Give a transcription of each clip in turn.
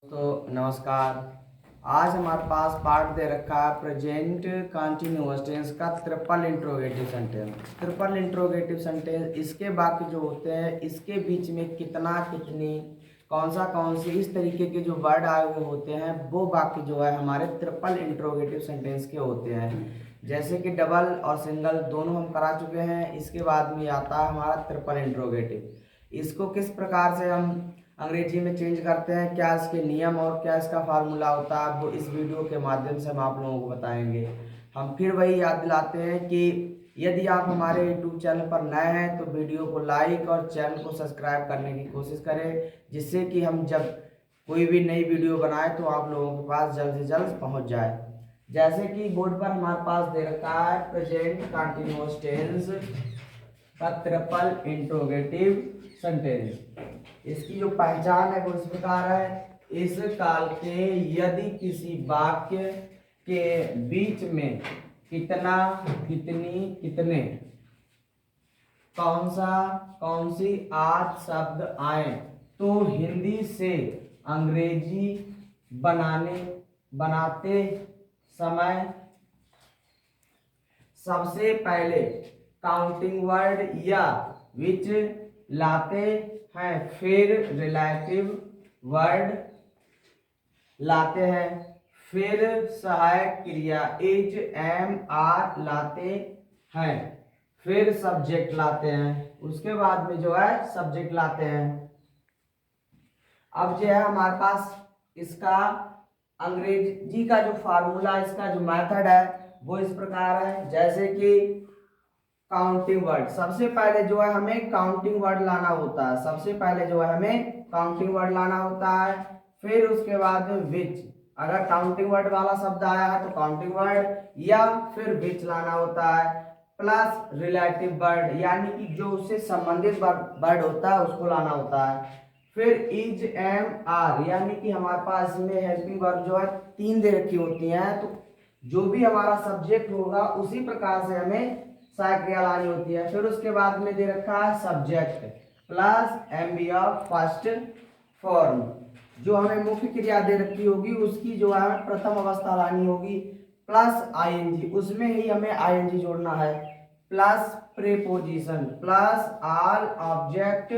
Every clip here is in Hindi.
तो नमस्कार। आज हमारे पास पार्ट दे रखा है प्रेजेंट कंटिन्यूअस टेंस का triple interrogative sentence. Triple interrogative sentence इसके वाक्य जो होते हैं इसके बीच में कितना कितनी कौन सी इस तरीके के जो वर्ड आए हुए होते हैं वो वाक्य जो है हमारे ट्रिपल इंट्रोगेटिव सेंटेंस के होते हैं। जैसे कि डबल और सिंगल दोनों हम करा चुके हैं। इसके बाद में आता है हमारा ट्रिपल इंट्रोगेटिव। इसको किस प्रकार से हम अंग्रेजी में चेंज करते हैं, क्या इसके नियम और क्या इसका फार्मूला होता है, वो इस वीडियो के माध्यम से हम आप लोगों को बताएंगे। हम फिर वही याद दिलाते हैं कि यदि आप हमारे यूट्यूब चैनल पर नए हैं तो वीडियो को लाइक और चैनल को सब्सक्राइब करने की कोशिश करें, जिससे कि हम जब कोई भी नई वीडियो बनाए तो आप लोगों के पास जल्द से जल्द पहुंच जाए। जैसे कि बोर्ड पर हमारे पास दे रखा है प्रेजेंट कंटिन्यूअस टेंस का ट्रिपल इंट्रोगेटिव सेंटेंस। इसकी जो पहचान है वो इस प्रकार है। इस काल के यदि किसी वाक्य के बीच में कितना कितनी कितने कौन सी आदि शब्द आए तो हिंदी से अंग्रेजी बनाते समय सबसे पहले काउंटिंग वर्ड या विच लाते हैं, फिर रिलेटिव वर्ड लाते हैं, फिर सहायक क्रिया इज एम आर लाते हैं, फिर सब्जेक्ट लाते हैं, उसके बाद में जो है सब्जेक्ट लाते हैं। अब जो है हमारे पास इसका अंग्रेजी का जो फार्मूला, इसका जो मेथड है वो इस प्रकार है। जैसे कि काउंटिंग वर्ड, सबसे पहले जो है हमें काउंटिंग वर्ड लाना होता है। सबसे पहले जो है हमें काउंटिंग वर्ड लाना होता है, फिर उसके बाद में विच, अगर काउंटिंग वर्ड वाला शब्द आया है तो काउंटिंग वर्ड या फिर विच लाना होता है, प्लस रिलेटिव वर्ड यानी कि जो उससे संबंधित वर्ड होता है उसको लाना होता है, फिर इज एम आर यानी कि हमारे पास में हेल्पिंग वर्ब जो है 3 दे रखी होती हैं, तो जो भी हमारा सब्जेक्ट होगा उसी प्रकार से हमें सहायक क्रिया लानी होती है। फिर उसके बाद में दे रखा है subject plus MB of first form, जो हमें मुख्य क्रिया दे रखी होगी उसकी जो है प्रथम अवस्था लानी होगी, प्लस आईएनजी, उसमें ही हमें आईएनजी जोड़ना है, plus preposition plus all object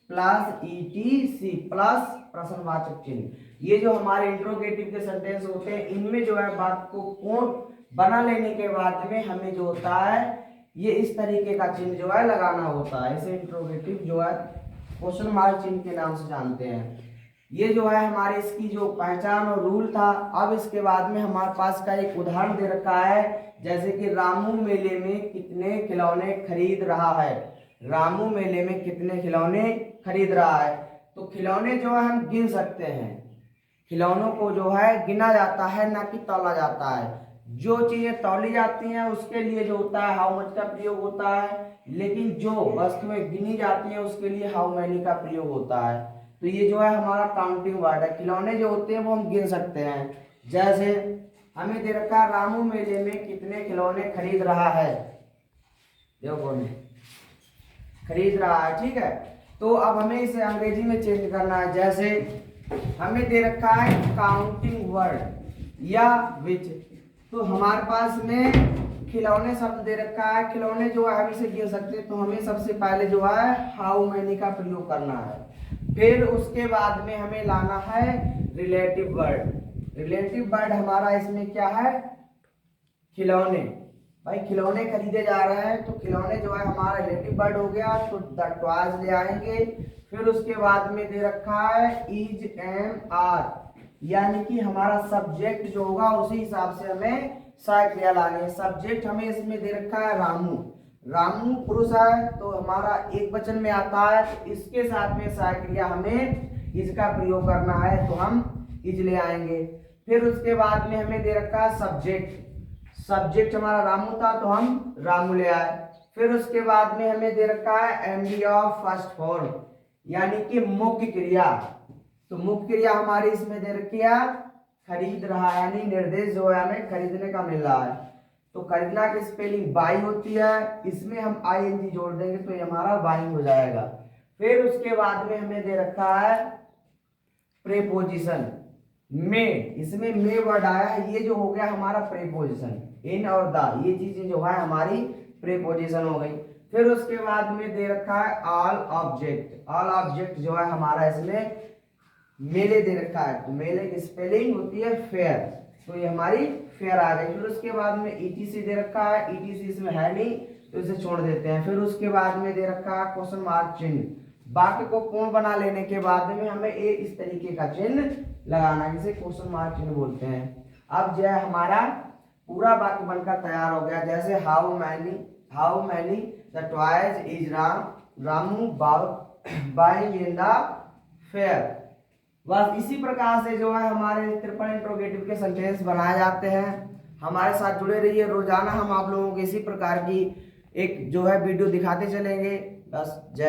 plus etc plus प्रश्नवाचक चिन्ह। ये जो हमारे इंट्रोगेटिव के सेंटेंस होते हैं इनमें जो है बात को पूर्ण बना लेने के बाद में हमें जो होता है ये इस तरीके का चिन्ह जो है लगाना होता है। इसे इंट्रोगेटिव जो है क्वेश्चन मार्क चिन्ह के नाम से जानते हैं। ये जो है हमारे इसकी जो पहचान और रूल था। अब इसके बाद में हमारे पास का एक उदाहरण दे रखा है, जैसे कि रामू मेले में कितने खिलौने खरीद रहा है। रामू मेले में कितने खिलौने खरीद रहा है, तो खिलौने जो है हम गिन सकते हैं। खिलौनों को जो है गिना जाता है ना कि तौला जाता है। जो चीजें तौली जाती हैं उसके लिए जो होता है हाउ मच का प्रयोग होता है, लेकिन जो वस्तुएं गिनी जाती हैं उसके लिए हाउ मैनी का प्रयोग होता है। तो ये जो है हमारा काउंटिंग वर्ड है। खिलौने जो होते हैं वो हम गिन सकते हैं। जैसे हमें दे रखा है रामू मेले में कितने खिलौने खरीद रहा है, देखो खरीद रहा है, ठीक है। तो अब हमें इसे अंग्रेजी में चेंज करना है। जैसे हमें दे रखा है काउंटिंग वर्ड या विच, तो हमारे पास में खिलौने शब्द दे रखा है। खिलौने जो है हम इसे गिन सकते हैं, तो हमें सबसे पहले जो है हाउ मैनी का प्रयोग करना है। फिर उसके बाद में हमें लाना है रिलेटिव वर्ड। रिलेटिव वर्ड हमारा इसमें क्या है, खिलौने। भाई खिलौने खरीदे जा रहे हैं तो खिलौने जो है हमारा रिलेटिव वर्ड हो गया, तो द टॉयज ले आएंगे। फिर उसके बाद में दे रखा है इज एम आर यानी कि हमारा सब्जेक्ट जो होगा उसी हिसाब से हमें सहायक क्रिया लानी है। सब्जेक्ट हमें इसमें दे रखा है रामू। रामू पुरुष है तो हमारा एक वचन में आता है, तो इसके साथ में सहायक क्रिया हमें इसका प्रयोग करना है, तो हम इज ले आएंगे। फिर उसके बाद में हमें दे रखा है सब्जेक्ट। सब्जेक्ट हमारा रामू था तो हम रामू ले आए। फिर उसके बाद में हमें दे रखा है एमडी ऑफ फर्स्ट फॉर्म यानी कि मुख्य क्रिया। तो मुख्य क्रिया हमारी इसमें दे रखी है खरीद रहा है, यानी निर्देश जो है हमें खरीदने का मिल रहा है। तो खरीदना की स्पेलिंग बाई होती है, इसमें हम आईएनजी जोड़ देंगे तो ये हमारा बाइंग हो जाएगा। फिर उसके बाद में हमें दे रखा है प्रेपोजिशन। मेड, इसमें मे वर्ड आया है, ये जो हो गया हमारा प्रीपोजिशन, इन और द, ये चीजें जो है हमारी प्रीपोजिशन हो गई। फिर उसके बाद में दे रखा है ऑल ऑब्जेक्ट, ऑल ऑब्जेक्ट जो है हमारा इसमें मेले दे रखा है, तो मेले की स्पेलिंग होती है फेयर, तो ये हमारी फेयर आ गई। फिर उसके बाद में ईटीसी दे रखा है, ईटीसी इसमें है नहीं तो इसे छोड़ देते हैं। फिर उसके बाद में दे रखा है क्वेश्चन मार्क चिन्ह, वाक्य को पूर्ण बना लेने के बाद में हमें एक इस तरीके का चिन्ह लगाना, जिसे क्वेश्चन मार्क चिन्ह बोलते हैं। अब जो है हमारा पूरा वाक्य बनकर तैयार हो गया, जैसे how many the toys is Ramu buying in the fair. बस इसी प्रकार से जो है हमारे ट्रिपल इंट्रोगेटिव के सेंटेंस बनाए जाते हैं। हमारे साथ जुड़े रहिए, रोजाना हम आप लोगों को इसी प्रकार की एक जो है वीडियो दिखाते चलेंगे। बस जय